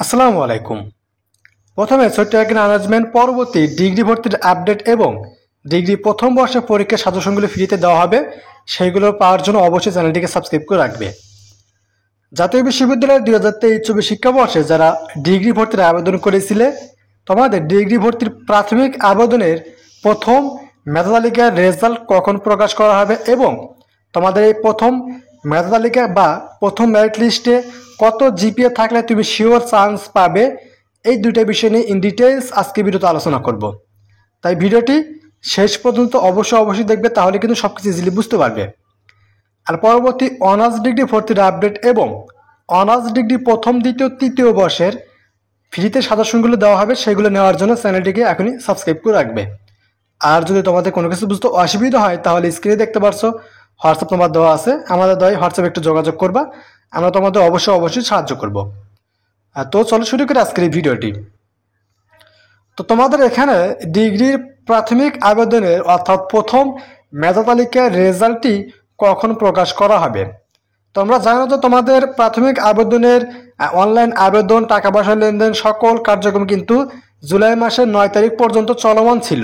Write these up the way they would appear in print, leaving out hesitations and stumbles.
আসসালামু আলাইকুম। প্রথমে ছোট্ট একটি অ্যানাউন্সমেন্ট, পরবর্তী ডিগ্রি ভর্তির আপডেট এবং ডিগ্রি প্রথম বর্ষের পরীক্ষার সাজেশনগুলো ফ্রিতে দেওয়া হবে। সেইগুলো পাওয়ার জন্য অবশ্যই চ্যানেলটিকে সাবস্ক্রাইব করে রাখবে। জাতীয় বিশ্ববিদ্যালয়ের 2023-24 শিক্ষাবর্ষে যারা ডিগ্রি ভর্তির আবেদন করেছিলে, তোমাদের ডিগ্রি ভর্তির প্রাথমিক আবেদনের প্রথম মেধা তালিকার রেজাল্ট কখন প্রকাশ করা হবে এবং তোমাদের এই প্রথম মেধা তালিকা বা প্রথম মেরিট লিস্টে কত জিপিএ থাকলে তুমি শিওর চান্স পাবে, এই দুইটা বিষয় নিয়ে ইন ডিটেলস আজকে ভিডিওতে আলোচনা করব। তাই ভিডিওটি শেষ পর্যন্ত অবশ্যই দেখবে, তাহলে কিন্তু সব কিছু ইজিলি বুঝতে পারবে। আর পরবর্তী অনার্স ডিগ্রি ভর্তির আপডেট এবং অনার্স ডিগ্রি প্রথম দ্বিতীয় তৃতীয় বর্ষের ফ্রিতে সাজেশনগুলো দেওয়া হবে, সেগুলো নেওয়ার জন্য চ্যানেলটিকে এখনই সাবস্ক্রাইব করে রাখবে। আর যদি তোমাদের কোনো কিছু বুঝতে অসুবিধা হয় তাহলে স্ক্রিনে দেখতে পারছো হোয়াটসঅ্যাপ নাম্বার দেওয়া আছে, আমাদের দেওয়া হোয়াটসঅ্যাপে একটু যোগাযোগ করবা, আমরা তোমাদের অবশ্যই সাহায্য করব। তো চলো শুরু করি আজকের এই ভিডিওটি। তো তোমাদের এখানে ডিগ্রির প্রাথমিক আবেদনের অর্থাৎ প্রথম মেধা তালিকার রেজাল্টটি কখন প্রকাশ করা হবে। তোমরা জানো তো তোমাদের প্রাথমিক আবেদনের অনলাইন আবেদন, টাকা পয়সা লেনদেন সকল কার্যক্রম কিন্তু জুলাই মাসের 9 তারিখ পর্যন্ত চলমান ছিল,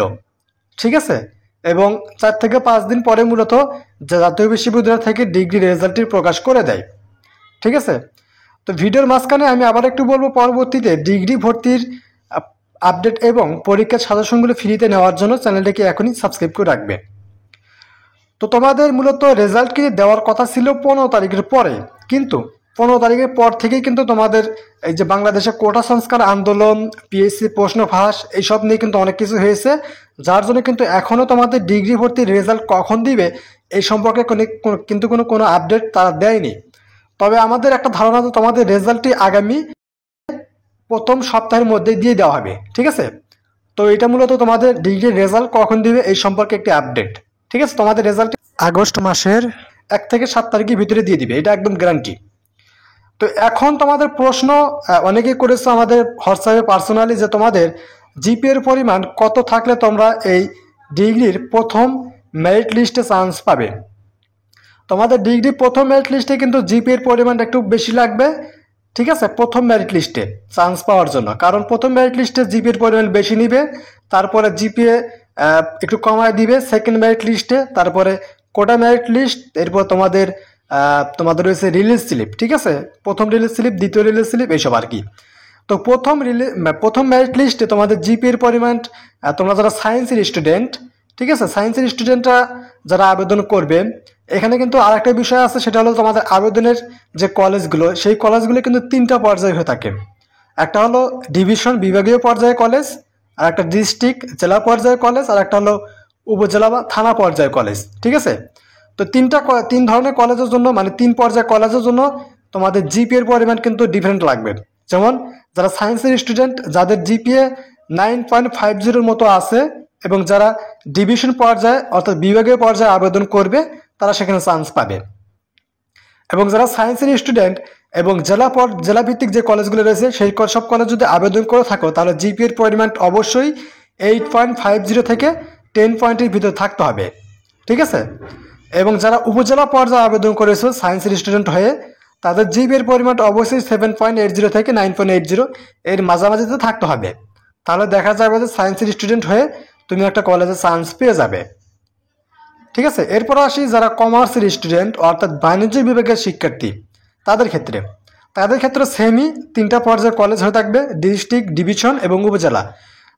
ঠিক আছে। এবং 4 থেকে 5 দিন পরে মূলত জাতীয় বিশ্ববিদ্যালয় থেকে ডিগ্রি রেজাল্টটি প্রকাশ করে দেয়, ঠিক আছে। তো ভিডিওর মাঝখানে আমি আবার একটু বলবো, পরবর্তীতে ডিগ্রি ভর্তির আপডেট এবং পরীক্ষার সাজেশনগুলো ফ্রিতে নেওয়ার জন্য চ্যানেলটাকে এখনই সাবস্ক্রাইব করে রাখবে। তো তোমাদের মূলত রেজাল্ট কি দেওয়ার কথা ছিল 15 তারিখের পরে, কিন্তু 15 তারিখের পর থেকেই কিন্তু তোমাদের এই যে বাংলাদেশে কোটা সংস্কার আন্দোলন, পিএসসি প্রশ্ন ফাঁস, এইসব নিয়ে কিন্তু অনেক কিছু হয়েছে, যার জন্য কিন্তু এখনও তোমাদের ডিগ্রি ভর্তির রেজাল্ট কখন দিবে এই সম্পর্কে কিন্তু কোনো আপডেট তারা দেয়নি। তবে আমাদের একটা ধারণা যে তোমাদের রেজাল্টটি আগামী প্রথম সপ্তাহের মধ্যে দিয়ে দেওয়া হবে, ঠিক আছে। তো এটা মূলত তোমাদের ডিগ্রির রেজাল্ট কখন দিবে এই সম্পর্কে একটি আপডেট, ঠিক আছে। তোমাদের রেজাল্ট আগস্ট মাসের 1 থেকে 7 তারিখের ভিতরে দিয়ে দিবে, এটা একদম গ্যারান্টি। তো এখন তোমাদের প্রশ্ন অনেকেই করেছে আমাদের হোয়াটসঅ্যাপে পার্সোনালি, যে তোমাদের জিপিএর পরিমাণ কত থাকলে তোমরা এই ডিগ্রির প্রথম মেরিট লিস্টে চান্স পাবে। তোমাদের ডিগ্রি প্রথম মেরিট লিস্টে কিন্তু জিপিএর পরিমাণটা একটু বেশি লাগবে, ঠিক আছে, প্রথম মেরিট লিস্টে চান্স পাওয়ার জন্য। কারণ প্রথম মেরিট লিস্টে জিপিএর পরিমাণ বেশি নিবে, তারপরে জিপিএ একটু কমায় দিবে সেকেন্ড মেরিট লিস্টে, তারপরে কোটা মেরিট লিস্ট, এরপর তোমাদের রয়েছে রিলিজ স্লিপ, ঠিক আছে, প্রথম রিলিজ স্লিপ, দ্বিতীয় রিলিজ স্লিপ, এইসব আর কি। তো প্রথম মেরিট লিস্টে তোমাদের জিপিএর পরিমাণ, তোমরা যারা সায়েন্সের স্টুডেন্ট, ঠিক আছে, সায়েন্সের স্টুডেন্টরা যারা আবেদন করবে, এখানে কিন্তু আর একটা বিষয় আছে, সেটা হলো তোমাদের আবেদনের যে কলেজগুলো, সেই কলেজগুলো কিন্তু 3টা পর্যায়ে হয়ে থাকে। একটা হলো ডিভিশন বিভাগীয় পর্যায়ে কলেজ, আর একটা ডিস্ট্রিক্ট জেলা পর্যায়ে কলেজ, আর একটা হলো উপজেলা বা থানা পর্যায়ে কলেজ, ঠিক আছে। তো তিন ধরনের কলেজের জন্য, মানে 3 পর্যায়ে কলেজের জন্য তোমাদের জিপিএর পরিমাণ কিন্তু ডিফারেন্ট লাগবে। যেমন যারা সায়েন্সের স্টুডেন্ট, যাদের জিপিএ 9.50 মতো আছে, এবং যারা ডিভিশন পর্যায়ে অর্থাৎ বিভাগীয় পর্যায়ে আবেদন করবে, তারা সেখানে চান্স পাবে। এবং যারা সায়েন্সের স্টুডেন্ট এবং জেলাভিত্তিক যে কলেজগুলো রয়েছে, সেই সব কলেজ যদি আবেদন করে থাকো, তাহলে জিপিএর পরিমাণ অবশ্যই 8.50 থেকে 10 পয়েন্টের ভিতরে থাকতে হবে, ঠিক আছে। এবং যারা উপজেলা পর্যায়ে আবেদন করেছো সায়েন্সের স্টুডেন্ট হয়ে, তাদের জিপিএর পরিমাণ অবশ্যই 7.80 থেকে 9.80 এর মাঝামাঝিতে থাকতে হবে। তাহলে দেখা যাবে যে সায়েন্সের স্টুডেন্ট হয়ে তুমি একটা কলেজে চান্স পেয়ে যাবে, ঠিক আছে। এরপর আসি যারা কমার্সের স্টুডেন্ট অর্থাৎ বাণিজ্য বিভাগের শিক্ষার্থী, তাদের ক্ষেত্রে সেমি 3টা পর্যায়ের কলেজ হয়ে থাকবে, ডিস্ট্রিক্ট, ডিভিশন এবং উপজেলা।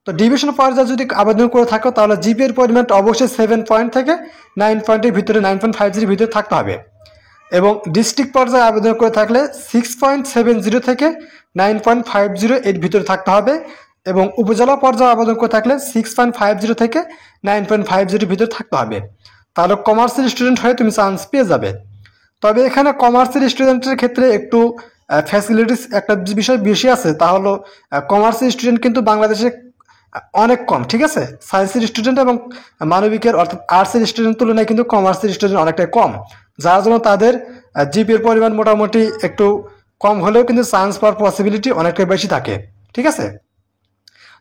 তো ডিভিশন পর্যায়ে যদি আবেদন করে থাকো, তাহলে জিপিএর পরিমাণ অবশ্যই 7 পয়েন্ট থেকে 9 পয়েন্টের ভিতরে, 9.50 ভিতরে থাকতে হবে। এবং ডিস্ট্রিক্ট পর্যায়ে আবেদন করে থাকলে 6.70 থেকে 9.50 এর ভিতরে থাকতে হবে। এবং উপজেলা পর্যায়ে আবেদন করে থাকলে 6.50 থেকে 9.50 ভিতরে থাকতে হবে। তাহলে কমার্সের স্টুডেন্ট হয়ে তুমি চান্স পেয়ে যাবে। তবে এখানে কমার্সের স্টুডেন্টের ক্ষেত্রে একটু ফ্যাসিলিটিস একটা বিষয় বেশি আছে, তা হলো কমার্সের স্টুডেন্ট কিন্তু বাংলাদেশে অনেক কম, ঠিক আছে। সায়েন্সের স্টুডেন্ট এবং মানবিকের অর্থাৎ আর্টসের স্টুডেন্টের তুলনায় কিন্তু কমার্সের স্টুডেন্ট অনেকটাই কম, যার জন্য তাদের জিপিএর পরিমাণ মোটামুটি একটু কম হলেও কিন্তু চান্স পাওয়ার পসিবিলিটি অনেকটাই বেশি থাকে, ঠিক আছে।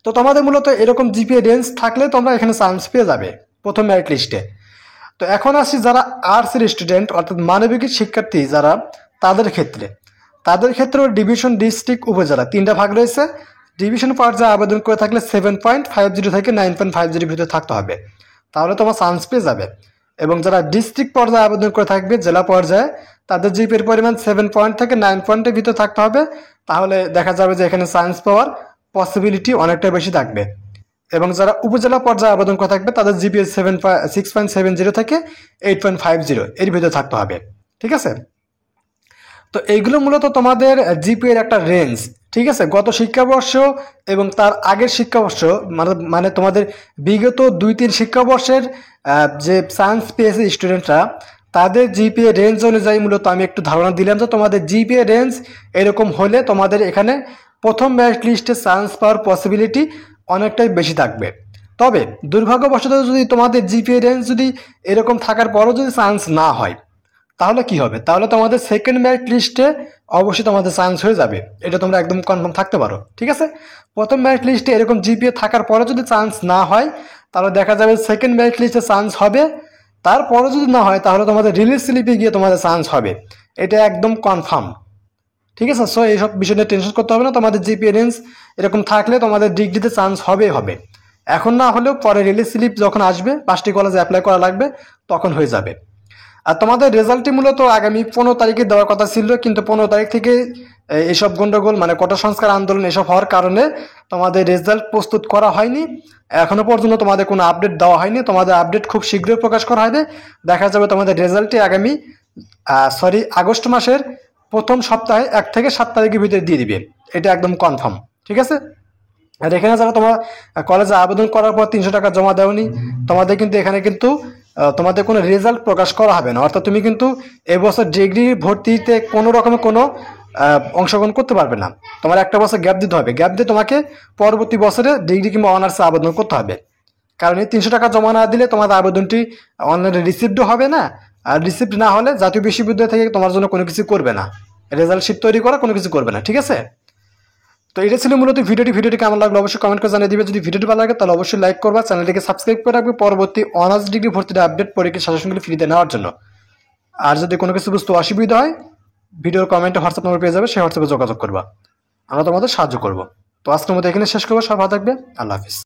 তো তোমাদের মূলত এরকম জিপিএ রেঞ্জ থাকলে তোমরা এখানে চান্স পেয়ে যাবে প্রথম মেরিট লিস্টে। তো এখন আসি যারা আর্টসের স্টুডেন্ট অর্থাৎ মানবিকের শিক্ষার্থী যারা, তাদের ক্ষেত্রেও ডিভিশন, ডিস্ট্রিক্ট, উপজেলা 3টা ভাগ রয়েছে। ডিভিশন পর্যায়ে আবেদন করে থাকলে 7.50 থেকে 9.50 ভিতরে থাকতে হবে, তাহলে তোমার চান্স পেয়ে যাবে। এবং যারা ডিস্ট্রিক্ট পর্যায়ে আবেদন করে থাকবে, জেলা পর্যায়ে, তাদের জিপিএর পরিমাণ 7 পয়েন্ট থেকে 9 পয়েন্টের ভিতরে থাকতে হবে, তাহলে দেখা যাবে যে এখানে চান্স পাওয়ার পসিবিলিটি অনেকটা বেশি থাকবে। এবং যারা উপজেলা পর্যায়ে আবেদন করে থাকবে, তাদের জিপিএ 6.70 থেকে 8.50 এর ভিতরে থাকতে হবে। ঠিক আছে, তো এইগুলো মূলত তোমাদের জিপিএর একটা রেঞ্জ। ঠিক আছে, গত শিক্ষাবর্ষ এবং তার আগের শিক্ষাবর্ষ, মানে তোমাদের বিগত 2-3 শিক্ষাবর্ষের যে চান্স পেয়েছে স্টুডেন্টরা, তাদের জিপিএ রেঞ্জ অনুযায়ী মূলত আমি একটু ধারণা দিলাম যে তোমাদের জিপিএ রেঞ্জ এরকম হলে তোমাদের এখানে প্রথম মেরিট লিস্টে চান্স পাওয়ার পসিবিলিটি অনেকটাই বেশি থাকবে। তবে দুর্ভাগ্যবশত যদি তোমাদের জিপিএ রেঞ্জ যদি এরকম থাকার পরও যদি চান্স না হয়, তাহলে কি হবে? তাহলে তোমাদের সেকেন্ড মেরিট লিস্টে অবশ্যই তোমাদের চান্স হয়ে যাবে, এটা তোমরা একদম কনফার্ম থাকতে পারো। ঠিক আছে, প্রথম মেরিট লিস্টে এরকম জিপিএ থাকার পরে যদি চান্স না হয়, তাহলে দেখা যাবে সেকেন্ড মেরিট লিস্টে চান্স হবে। তারপরে যদি না হয়, তাহলে তোমাদের রিলিজ স্লিপে গিয়ে তোমাদের চান্স হবে, এটা একদম কনফার্ম। ঠিক আছে, সো এইসব বিষয় নিয়ে টেনশন করতে হবে না। তোমাদের জিপিএ রেঞ্জ এরকম থাকলে তোমাদের ডিগ্রিতে চান্স হবেই হবে। এখন না হলেও পরে রিলিজ স্লিপ যখন আসবে, 5টি কলেজে অ্যাপ্লাই করা লাগবে, তখন হয়ে যাবে। আর তোমাদের রেজাল্টটি মূলত আগামী 15 তারিখে দেওয়ার কথা ছিল, কিন্তু 15 তারিখ থেকে এইসব গন্ডগোল, মানে কোটা সংস্কার আন্দোলন এসব হওয়ার কারণে তোমাদের রেজাল্ট প্রস্তুত করা হয়নি। এখনো পর্যন্ত তোমাদের কোনো আপডেট দেওয়া হয়নি। তোমাদের আপডেট খুব শীঘ্রই প্রকাশ করা হবে। দেখা যাবে তোমাদের রেজাল্টটি আগামী আগস্ট মাসের প্রথম সপ্তাহে 1 থেকে 7 তারিখের ভিতরে দিয়ে দিবে, এটা একদম কনফার্ম। ঠিক আছে, আর এখানে যারা তোমার কলেজে আবেদন করার পর 300 টাকা জমা দেওনি, তোমাদের কিন্তু এখানে কিন্তু তোমাদের কোনো রেজাল্ট প্রকাশ করা হবে না। অর্থাৎ তুমি কিন্তু এবছর ডিগ্রি ভর্তিতে কোনো রকমের কোনো অংশগ্রহণ করতে পারবে না। তোমার একটা বছর গ্যাপ দিতে হবে, গ্যাপ দিয়ে তোমাকে পরবর্তী বছরে ডিগ্রি কিংবা অনার্সে আবেদন করতে হবে। কারণ এই 300 টাকা জমা না দিলে তোমাদের আবেদনটি অনলাইনে রিসিভডও হবে না, আর রিসিভড না হলে জাতীয় বিশ্ববিদ্যালয় থেকে তোমার জন্য কোনো কিছু করবে না, রেজাল্ট শিট তৈরি করা কোনো কিছু করবে না। ঠিক আছে, তো এটা ছিল মূলত ভিডিওটি কেমন লাগলো অবশ্যই কমেন্ট করে জানিয়ে দিবে। যদি ভিডিওটি ভালো লাগে তাহলে অবশ্যই লাইক করবা, চ্যানেলটিকে সাবস্ক্রাইব করে রাখবে পরবর্তী অনার্স ডিগ্রি ভর্তির আপডেট পরীক্ষার সাজেশনগুলি ফ্রিতে নেওয়ার জন্য। আর যদি কোনো কিছু বুঝতে অসুবিধা হয়, ভিডিওর কমেন্টে হোয়াটসঅ্যাপ নম্বর পেয়ে যাবে, সেই হোয়াটসঅ্যাপে যোগাযোগ করবা, আমরা তোমাদের সাহায্য করবো। তো আজকের মতো এখানে শেষ করবো। সব ভালো থাকবে, আল্লাহ হাফিজ।